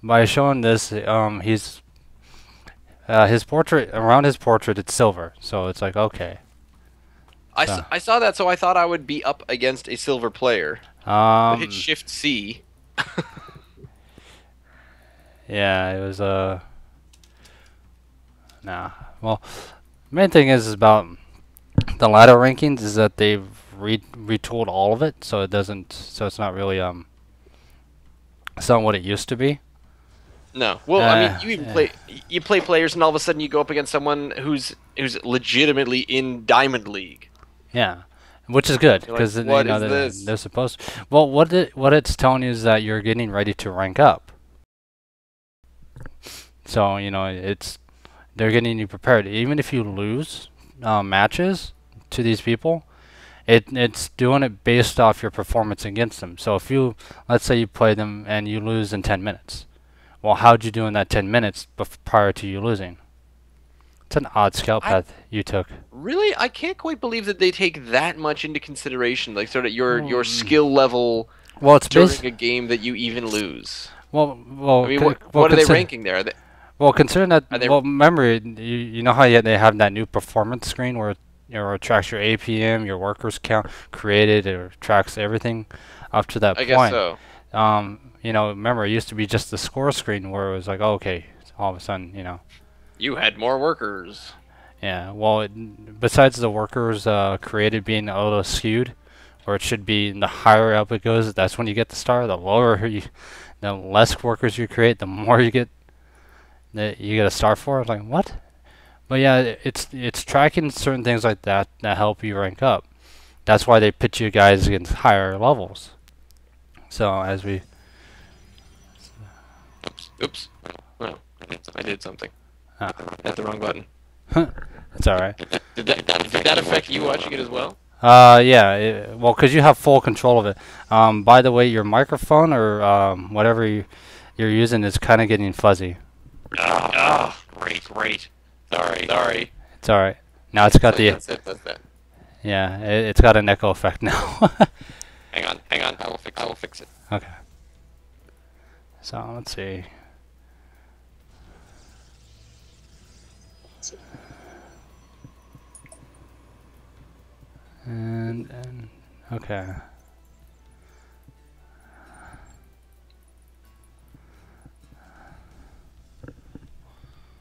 by showing this, he's his portrait around his portrait it's silver, so it's like okay. So I saw that, so I thought I would be up against a silver player. But hit um Shift C. yeah, it was nah. Well, main thing is about the ladder rankings is that they've retooled all of it, so it doesn't, so it's not really it's not what it used to be. No. Well, I mean, you play players, and all of a sudden you go up against someone who's legitimately in Diamond League. Yeah, which is good You're like, because you what know is this? they're supposed to. Well, what it's telling you is that you're getting ready to rank up. So you know they're getting you prepared. Even if you lose matches to these people, it's doing it based off your performance against them. So if you, let's say you play them and you lose in 10 minutes, well, how'd you do in that 10 minutes prior to you losing? It's an odd scout I path you took. really, I can't quite believe that they take that much into consideration, like sort of your Mm, skill level well, it's during based. a game that you even lose. I Well, mean, what are they ranking there? well, considering that, Are they? well, remember, you know how they have that new performance screen where it tracks your APM, your workers count created, it tracks everything up to that I guess point. so. You know, remember, it used to be just the score screen where it was like, oh, okay, all of a sudden, you know. You had more workers. Yeah, well, besides the workers created being a little skewed, where it should be the higher up it goes, that's when you get the star. The less workers you create, the more you get a star for. I was like, what? But yeah, it's tracking certain things like that that help you rank up. That's why they pitch you guys against higher levels. So as we, Oops. Oh, I did something. uh, Hit the wrong button. it's all right. Did that affect you watching it as well? Yeah, well, because you have full control of it. By the way, your microphone or whatever you're using is kind of getting fuzzy. Great. Sorry. It's all right. Now it's got the, That's it. That's that. yeah, it's got an echo effect now. Hang on. I will fix it. Okay. So let's see. And okay.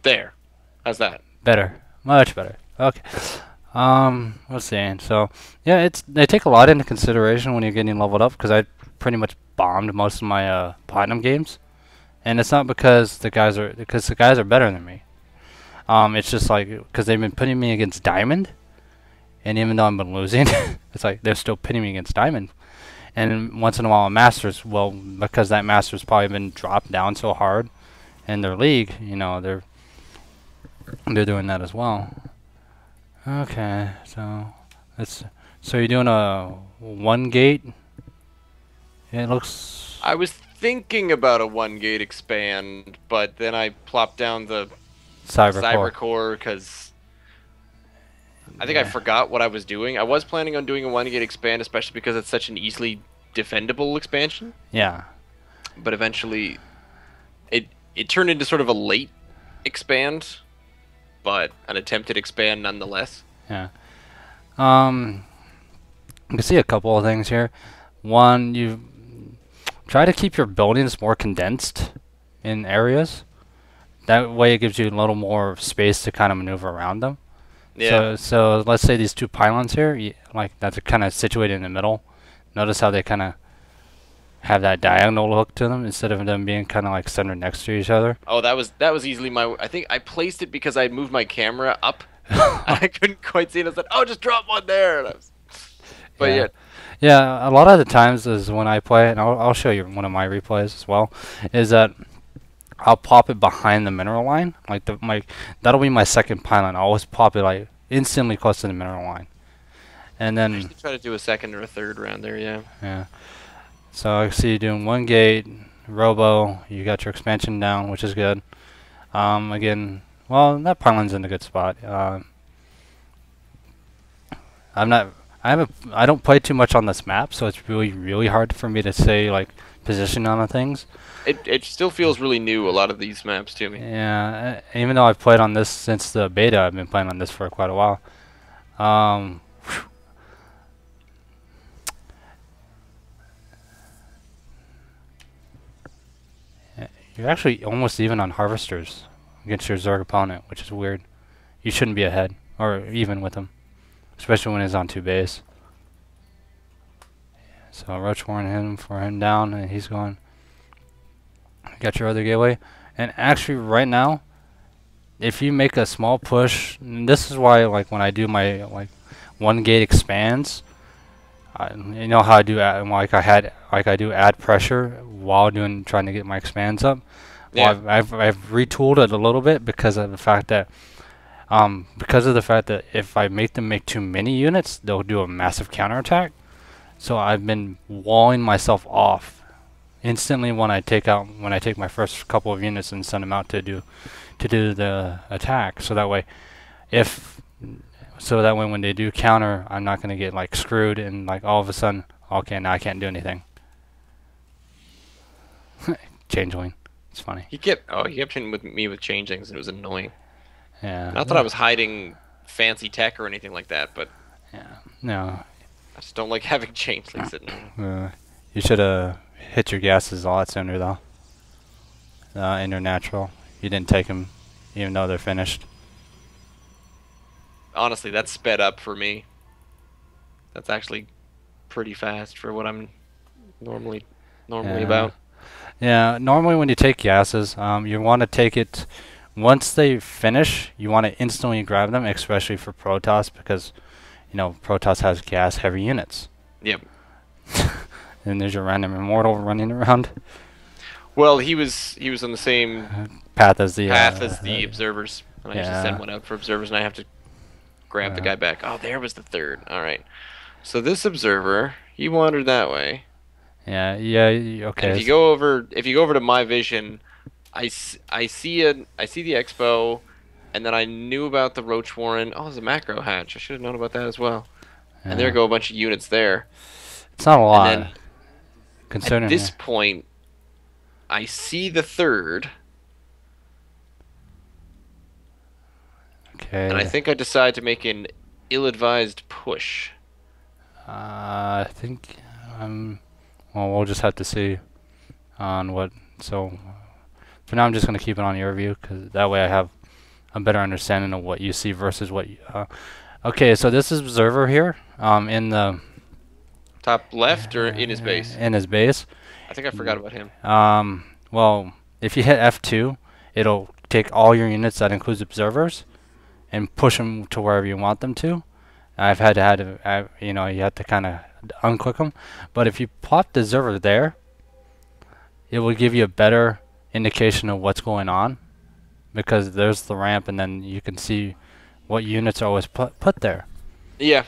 There. How's that? Better. Much better. Okay. Let's see. So, yeah, they take a lot into consideration when you're getting leveled up because I pretty much bombed most of my platinum games, and it's not because the guys are better than me. It's just like because they've been putting me against diamond, and even though I've been losing, it's like they're still pitting me against diamond. And once in a while a masters, well, because that master's probably been dropped down so hard in their league, you know, they're doing that as well. Okay, so you're doing a one gate. It looks I was thinking about a 1 gate expand, but then I plopped down the cybercore. Cybercore because I think I Yeah. forgot what I was doing. I was planning on doing a 1 gate expand, especially because it's such an easily defendable expansion. Yeah. But eventually, it turned into sort of a late expand, but an attempted expand nonetheless. Yeah. Um, you can see a couple of things here. One, you try to keep your buildings more condensed in areas. That way, it gives you a little more space to kind of maneuver around them. Yeah. So let's say these two pylons here, like that's kind of situated in the middle. Notice how they kind of have that diagonal hook to them instead of them being kind of like centered next to each other. Oh, that was easily my. I think I placed it because I moved my camera up. I couldn't quite see it. I said, "Oh, just drop one there." But Yeah. yeah, Yeah, a lot of the times is when I play, and I'll show you one of my replays as well, is that I'll pop it behind the mineral line. Like that'll be my second pylon. I always pop it like instantly close to the mineral line. And I then usually try to do a second or a third round there. Yeah. yeah. So I see you doing one gate, robo, you got your expansion down, which is good. Again, well, that pylon's in a good spot. I'm not. I don't play too much on this map, so it's really hard for me to say like position on the things. It still feels really new, a lot of these maps to me. Yeah, even though I've played on this since the beta, I've been playing on this for quite a while. Um, you're actually almost even on harvesters against your Zerg opponent, which is weird. You shouldn't be ahead or even with him, especially when he's on 2 base. So Roach warned him for him down, and he's going. Got your other gateway, and actually right now, if you make a small push, and this is why like when I do my like 1 gate expands, you know how I do I do add pressure while trying to get my expands up. Yeah. Well, I've retooled it a little bit because of the fact that if I make them make too many units, they'll do a massive counterattack. So I've been walling myself off instantly when I take my first couple of units and send them out to do the attack. So that way when they do counter, I'm not gonna get like screwed and like all of a sudden, okay, now I can't do anything. Changeling, it's funny. He kept hitting with me with changelings, and it was annoying. Yeah. Not that I was hiding fancy tech or anything like that, but yeah, no. I just don't like having changelings sitting there. You should have hit your gases a lot sooner though. In your natural, you didn't take them, even though they're finished. Honestly, that's sped up for me. That's actually pretty fast for what I'm normally about. Yeah, normally when you take gases, you want to take it once they finish. You want to instantly grab them, especially for Protoss, because you know Protoss has gas-heavy units. Yep. And there's your random immortal running around. Well, he was on the same path as the observers, and I used to send one out for observers, and I have to grab the guy back. Oh, there was the third. All right. So this observer, he wandered that way. Yeah. Okay. And if you go over to my vision, I see the expo, and then I knew about the Roach Warren. Oh, there's a macro hatch. I should have known about that as well. Yeah. And there go a bunch of units there. It's not a lot. And then, considering at this point, I see the third. Okay. And I think I decide to make an ill-advised push. I think well, we'll just have to see on what. So for now, I'm just gonna keep it on your view, because that way I have a better understanding of what you see versus what. Okay, so this is observer here. In the top left or in his base. In his base. I think I forgot about him. Well, if you hit F2, it'll take all your units, that includes observers, and push them to wherever you want them to. I've had to, you have to kind of unclick them. But if you plop the observer there, it will give you a better indication of what's going on, because there's the ramp, and then you can see what units are always put there. Yeah.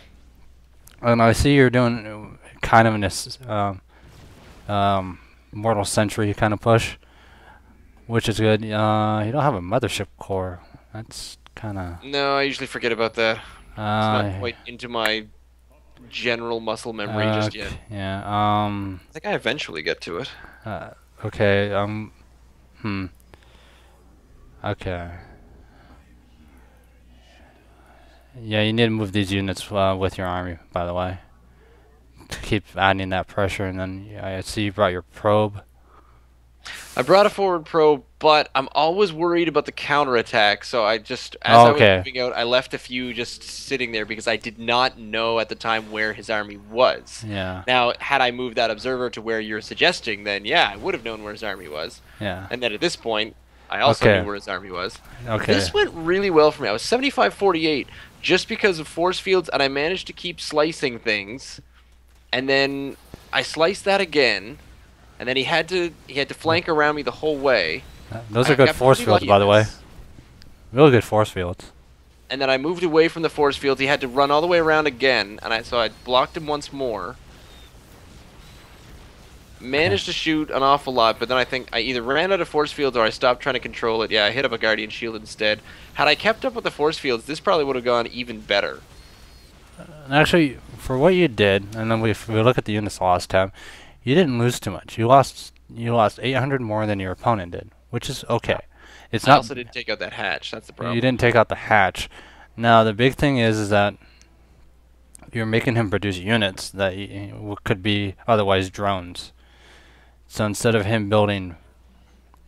And I see you're doing kind of this Mortal Century kind of push, which is good. You don't have a mothership core. That's kind of... No, I usually forget about that. It's not quite into my general muscle memory just yet. Yeah. I think I eventually get to it. Okay. Okay. Yeah, you need to move these units with your army, by the way, to keep adding that pressure. And then I see you brought your probe. I brought a forward probe, but I'm always worried about the counterattack. So I just, I was moving out, I left a few just sitting there because I did not know at the time where his army was. Yeah. Now, had I moved that observer to where you're suggesting, then yeah, I would have known where his army was. Yeah. And then at this point, I also knew where his army was. Okay. This went really well for me. I was 75-48 just because of force fields, and I managed to keep slicing things. And then I sliced that again. And then he had to flank around me the whole way. Those are good force fields, by the way. Really good force fields. And then I moved away from the force fields. He had to run all the way around again, and so I blocked him once more. Managed to shoot an awful lot, but then I think I either ran out of force fields or I stopped trying to control it. Yeah, I hit up a Guardian Shield instead. Had I kept up with the force fields, this probably would have gone even better. Actually, for what you did, and then if we look at the units last time, you didn't lose too much. You lost 800 more than your opponent did, which is okay. It's I not. also didn't take out that hatch. That's the problem. You didn't take out the hatch. Now the big thing is that you're making him produce units that could be otherwise drones. So instead of him building,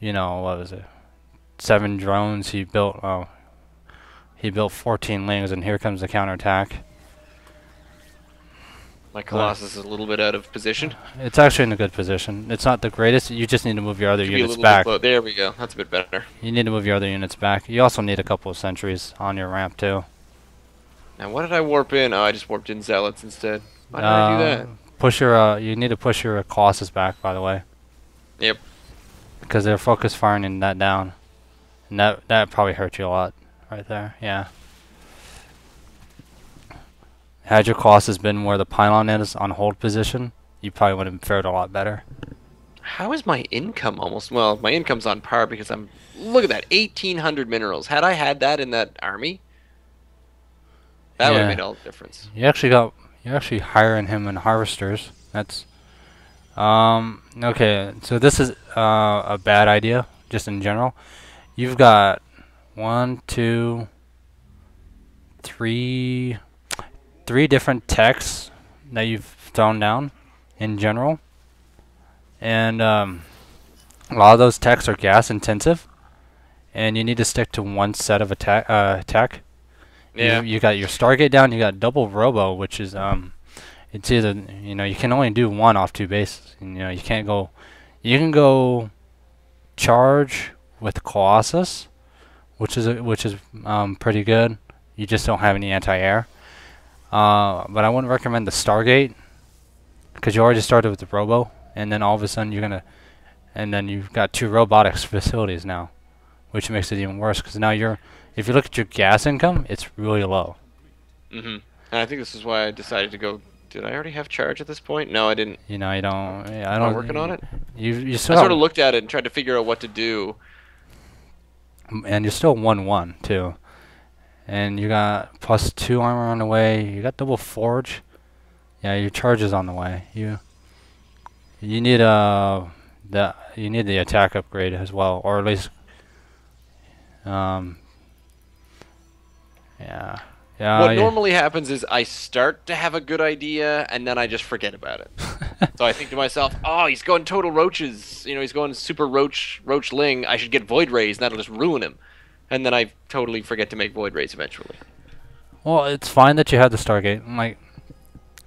what was it, 7 drones, he built 14 lings, and here comes the counterattack. My Colossus is a little bit out of position. It's actually in a good position. It's not the greatest. You just need to move your other Could be a units little back. bit low. There we go. That's a bit better. You need to move your other units back. You also need a couple of sentries on your ramp too. Now, what did I warp in? Oh, I just warped in Zealots instead. Why did I do that? Push your. You need to push your Colossus back, by the way. Yep. Because they're focus firing that down, and that probably hurt you a lot, right there. Yeah. Had your Colossus been where the pylon is on hold position, you probably would have fared a lot better. How is my income almost? Well, my income's on par because I'm. Look at that, 1,800 minerals. Had I had that in that army, that would have made all the difference. You're actually hiring him in harvesters. That's okay. So this is a bad idea, just in general. You've got 1, 2, 3 different techs that you've thrown down in general, and a lot of those techs are gas intensive, and you need to stick to one set of tech. Yeah. You got your Stargate down. You got double Robo, which is it's either you can only do one off 2 bases. You can't go. You can go charge with Colossus, which is pretty good. You just don't have any anti-air. But I wouldn't recommend the Stargate because you already started with the Robo, and then all of a sudden and then you've got 2 robotics facilities now, which makes it even worse because now if you look at your gas income, it's really low. And I think this is why I decided to go. Did I already have charge at this point? No, I didn't. You don't. Yeah, I Am don't. I working on it? You I still sort of looked at it and tried to figure out what to do. And you're still 1-1 too. And you got +2 armor on the way. You got double forge. Yeah, your charge is on the way. You need the attack upgrade as well, or at least yeah. What normally happens is I start to have a good idea and then I just forget about it. So I think to myself, oh, he's going total roaches. He's going super roach ling. I should get void rays, and that'll just ruin him. And then I totally forget to make void rays eventually. Well, it's fine that you have the Stargate. Like,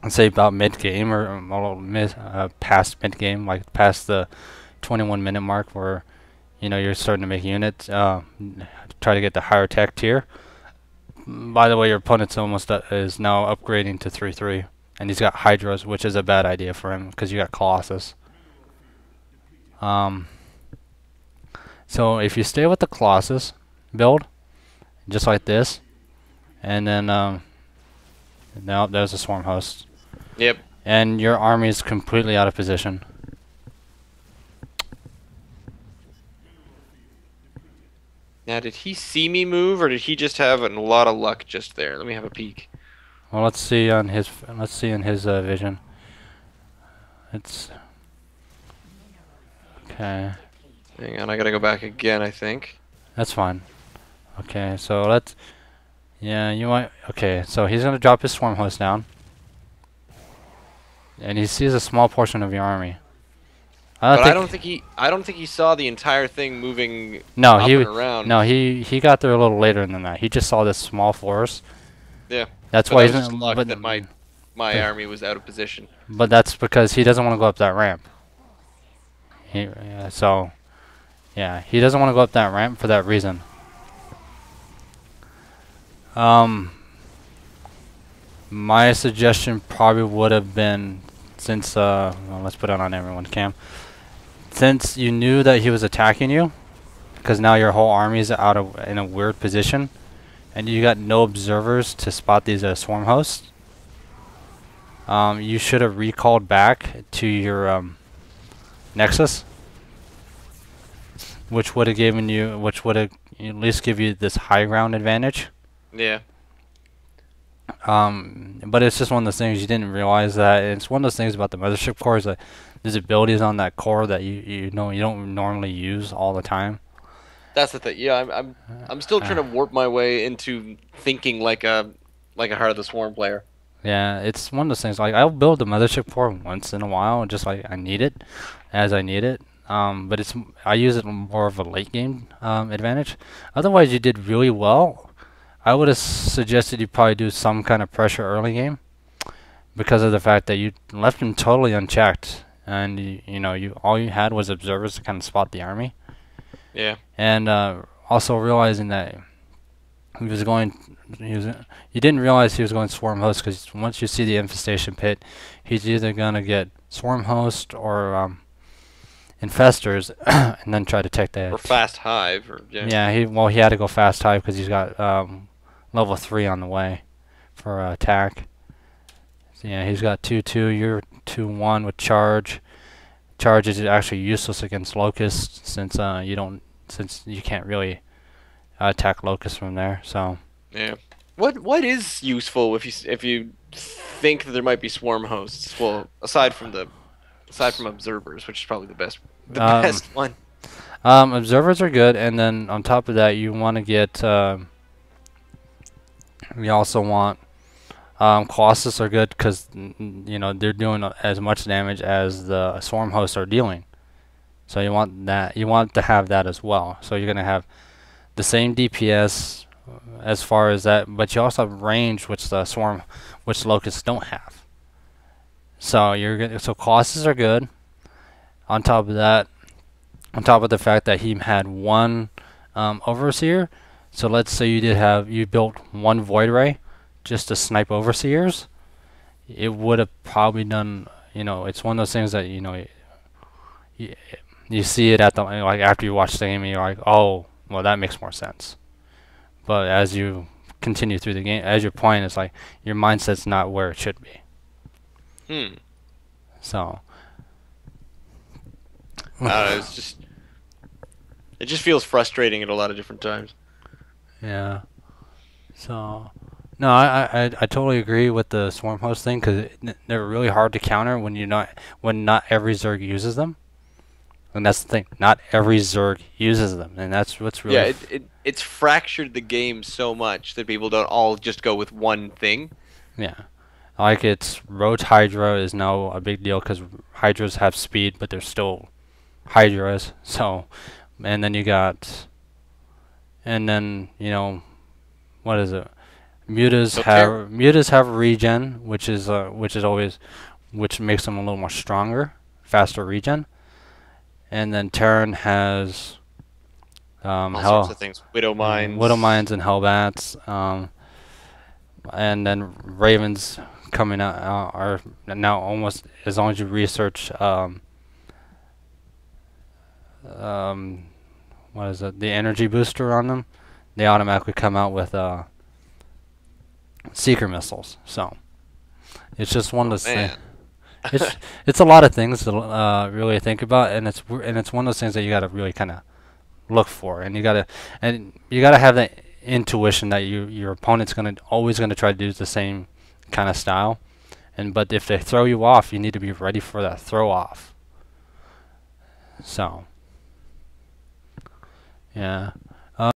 let's say about mid game or past mid game, like past the 21-minute mark, where you're starting to make units. Try to get the higher tech tier. By the way, your opponent's almost is now upgrading to 3/3, and he's got Hydras, which is a bad idea for him because you got Colossus. So if you stay with the Colossus build, just like this, and then now there's a swarm host. Yep. And your army is completely out of position. Now, did he see me move, or did he just have a lot of luck just there? Let me have a peek. Well, let's see in his vision. It's okay. Hang on, I gotta go back again, I think. That's fine. Okay, so let's. Yeah, you might. Okay, so he's gonna drop his swarm host down, and he sees a small portion of your army. I don't think he saw the entire thing moving up and around. No, he got there a little later than that. He just saw this small forest. Yeah. That's why he's just luck that my army was out of position. But that's because he doesn't want to go up that ramp. He doesn't want to go up that ramp for that reason. My suggestion probably would have been, since well, let's put it on everyone's cam. Since you knew that he was attacking you, because now your whole army is in a weird position, and you got no observers to spot these swarm hosts, you should have recalled back to your Nexus, which would have at least give you this high ground advantage. Yeah. But it's just one of those things you didn't realize that. It's one of those things about the mothership core is that there's abilities on that core that you know you don't normally use all the time. That's the thing. Yeah, I'm still trying to warp my way into thinking like a Heart of the Swarm player. Yeah, it's one of those things. Like I'll build the mothership core once in a while, just like I need it, as I need it. But I use it more of a late game advantage. Otherwise, you did really well. I would have suggested you probably do some kind of pressure early game because of the fact that you left him totally unchecked, and you know you all you had was observers to kind of spot the army, Yeah. and also realizing that he was going. You didn't realize he was going swarm host because once you see the infestation pit, he's either gonna get swarm host or infestors, and then try to take the edge. Or Fast Hive, or yeah. Yeah, he had to go fast hive because he's got level 3 on the way for attack. So yeah, he's got 2/2. You're 2/1 with charge. Charge is actually useless against locusts since since you can't really attack locusts from there. So Yeah. What is useful if you think that there might be swarm hosts? Well, aside from observers, which is probably the best one. observers are good, and then on top of that, you want to get. We also want Colossus are good because you know they're doing as much damage as the swarm hosts are dealing. So you want that. You want to have that as well. So you're gonna have the same DPS as far as that, but you also have range, which locusts don't have. So so Colossus are good. On top of that, on top of the fact that he had one overseer. So let's say you built one void ray just to snipe overseers. It would have probably done. You know, it's one of those things that you see it at the like after you watch the game and you're like, oh, well that makes more sense. But as you continue through the game, as you're playing, it's like your mindset's not where it should be. So. It just feels frustrating at a lot of different times. Yeah. So. No, I totally agree with the swarm host thing because they're really hard to counter when not every Zerg uses them. And that's the thing, not every Zerg uses them, and that's what's really. Yeah, it's fractured the game so much that people don't all just go with one thing. Yeah, like it's Roach Hydra is now a big deal because Hydras have speed, but they're still Hydras. So, and then you know, what is it? Mutas have regen, which makes them a little more stronger, faster regen. And then Terran has all sorts of things. Widow Mines and Hellbats. And then Ravens coming out are now almost, as long as you research what is it, the energy booster on them, they automatically come out with seeker missiles. So it's just one of those things. It's a lot of things to really think about, and it's one of those things that you got to really kind of look for, and you got to have that intuition that your opponent's always gonna try to do the same kind of style, but if they throw you off, you need to be ready for that throw off. So yeah.